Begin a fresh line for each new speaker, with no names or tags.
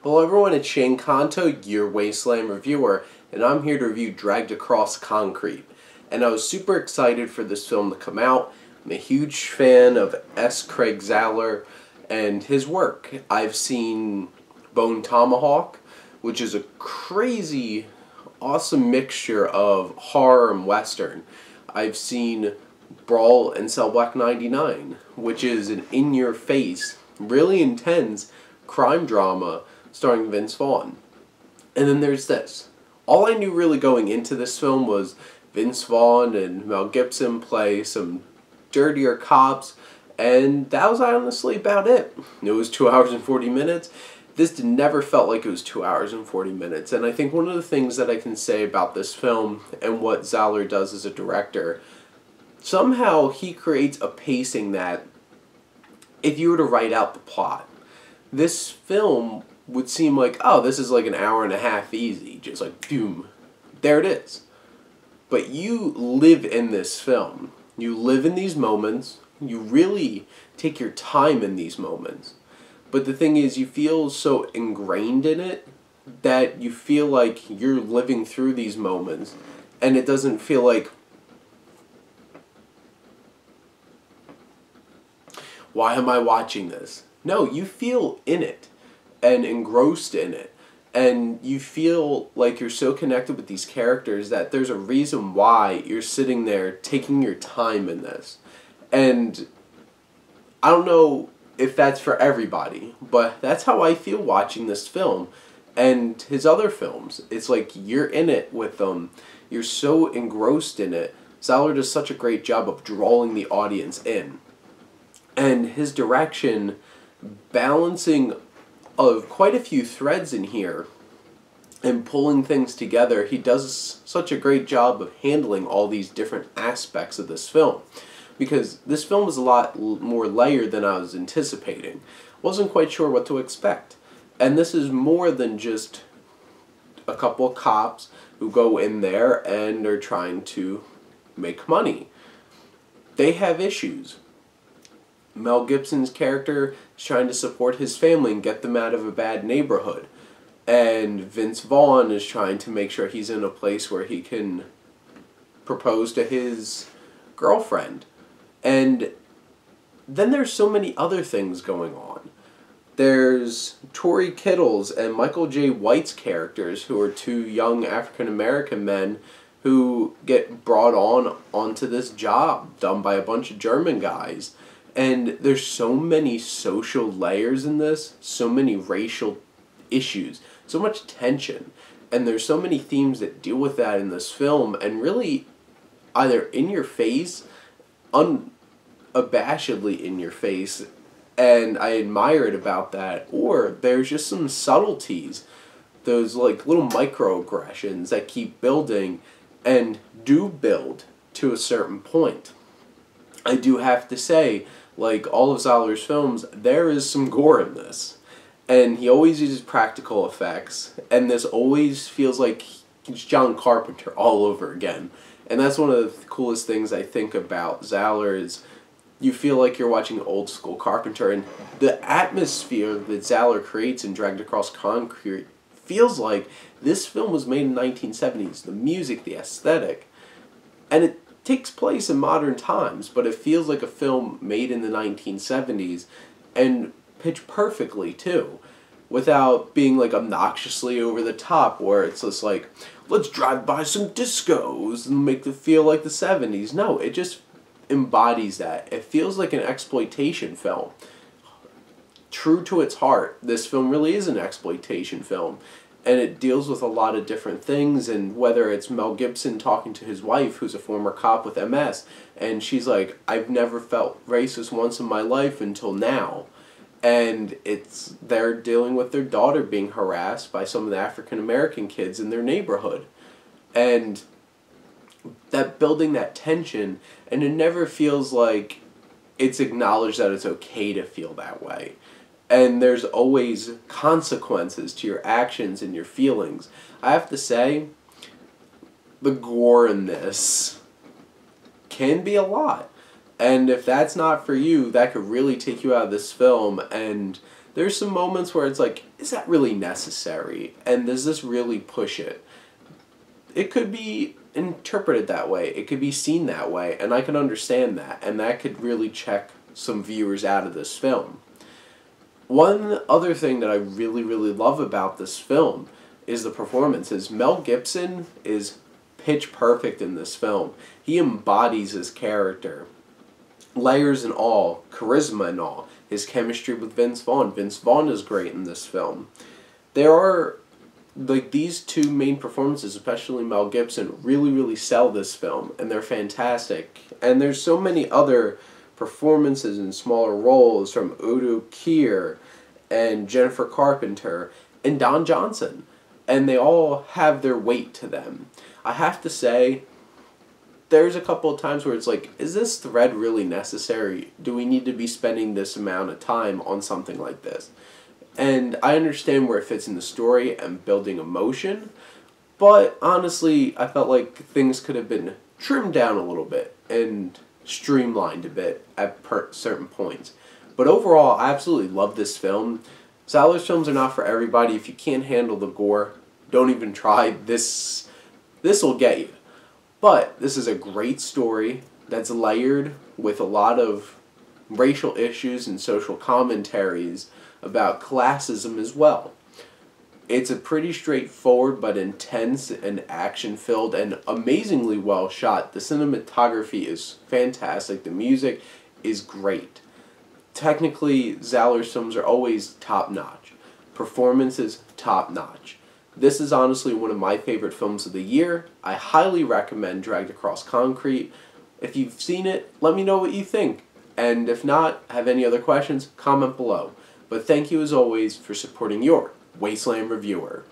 Hello everyone, it's Shane Kanto, your Wasteland reviewer, and I'm here to review Dragged Across Concrete. And I was super excited for this film to come out. I'm a huge fan of S. Craig Zahler and his work. I've seen Bone Tomahawk, which is a crazy, awesome mixture of horror and western. I've seen Brawl and Cell Block 99, which is an in-your-face, really intense crime drama starring Vince Vaughn. And then there's this. All I knew really going into this film was Vince Vaughn and Mel Gibson play some dirtier cops, and that was honestly about it. It was 2 hours and 40 minutes. This never felt like it was 2 hours and 40 minutes, and I think one of the things that I can say about this film and what Zahler does as a director, somehow he creates a pacing that, if you were to write out the plot, this film would seem like, oh, this is like an hour and a half easy, just like, boom, there it is. But you live in this film. You live in these moments. You really take your time in these moments. But the thing is, you feel so ingrained in it that you feel like you're living through these moments, and it doesn't feel like, why am I watching this? No, you feel in it and engrossed in it, and you feel like you're so connected with these characters that there's a reason why you're sitting there taking your time in this. And I don't know if that's for everybody, but that's how I feel watching this film and his other films. It's like you're in it with them. You're so engrossed in it. Zahler does such a great job of drawing the audience in. And his direction, balancing of quite a few threads in here and pulling things together, he does such a great job of handling all these different aspects of this film. Because this film was a lot more layered than I was anticipating. Wasn't quite sure what to expect. And this is more than just a couple of cops who go in there and are trying to make money. They have issues. Mel Gibson's character is trying to support his family and get them out of a bad neighborhood. And Vince Vaughn is trying to make sure he's in a place where he can propose to his girlfriend. And then there's so many other things going on. There's Tory Kittle's and Michael J. White's characters, who are two young African-American men who get brought onto this job done by a bunch of German guys. And there's so many social layers in this, so many racial issues, so much tension, and there's so many themes that deal with that in this film, and really either in your face, unabashedly in your face, and I admire it about that, or there's just some subtleties, those like little microaggressions that keep building and do build to a certain point. I do have to say, like all of Zahler's films, there is some gore in this. And he always uses practical effects, and this always feels like it's John Carpenter all over again. And that's one of the coolest things I think about Zahler is you feel like you're watching old school Carpenter, and the atmosphere that Zahler creates in Dragged Across Concrete feels like this film was made in the 1970s. The music, the aesthetic, and it takes place in modern times, but it feels like a film made in the 1970s, and pitch perfectly too, without being like obnoxiously over the top, where it's just like, let's drive by some discos and make it feel like the 70s. No, it just embodies that. It feels like an exploitation film. True to its heart, this film really is an exploitation film. And it deals with a lot of different things, and whether it's Mel Gibson talking to his wife, who's a former cop with MS, and she's like, I've never felt racist once in my life until now. And it's they're dealing with their daughter being harassed by some of the African-American kids in their neighborhood. And that building that tension, and it never feels like it's acknowledged that it's okay to feel that way. And there's always consequences to your actions and your feelings. I have to say, the gore in this can be a lot. And if that's not for you, that could really take you out of this film and there's some moments where it's like, is that really necessary? And does this really push it? It could be interpreted that way. It could be seen that way, and I can understand that, and that could really check some viewers out of this film. One other thing that I really, really love about this film is the performances. Mel Gibson is pitch perfect in this film. He embodies his character. Layers and all, charisma and all. His chemistry with Vince Vaughn. Vince Vaughn is great in this film. There are, like, these two main performances, especially Mel Gibson, really, really sell this film, and they're fantastic. And there's so many other performances in smaller roles from Udo Kier and Jennifer Carpenter and Don Johnson, and they all have their weight to them. I have to say, there's a couple of times where it's like, is this thread really necessary? Do we need to be spending this amount of time on something like this? And I understand where it fits in the story and building emotion, but honestly, I felt like things could have been trimmed down a little bit and streamlined a bit at certain points. But overall, I absolutely love this film. Zahler's films are not for everybody. If you can't handle the gore, don't even try. This will get you. But this is a great story that's layered with a lot of racial issues and social commentaries about classism as well. It's a pretty straightforward but intense and action-filled and amazingly well shot. The cinematography is fantastic. The music is great. Technically, Zahler's films are always top-notch. Performances, top-notch. This is honestly one of my favorite films of the year. I highly recommend Dragged Across Concrete. If you've seen it, let me know what you think. And if not, have any other questions, comment below. But thank you as always for supporting your Wasteland reviewer.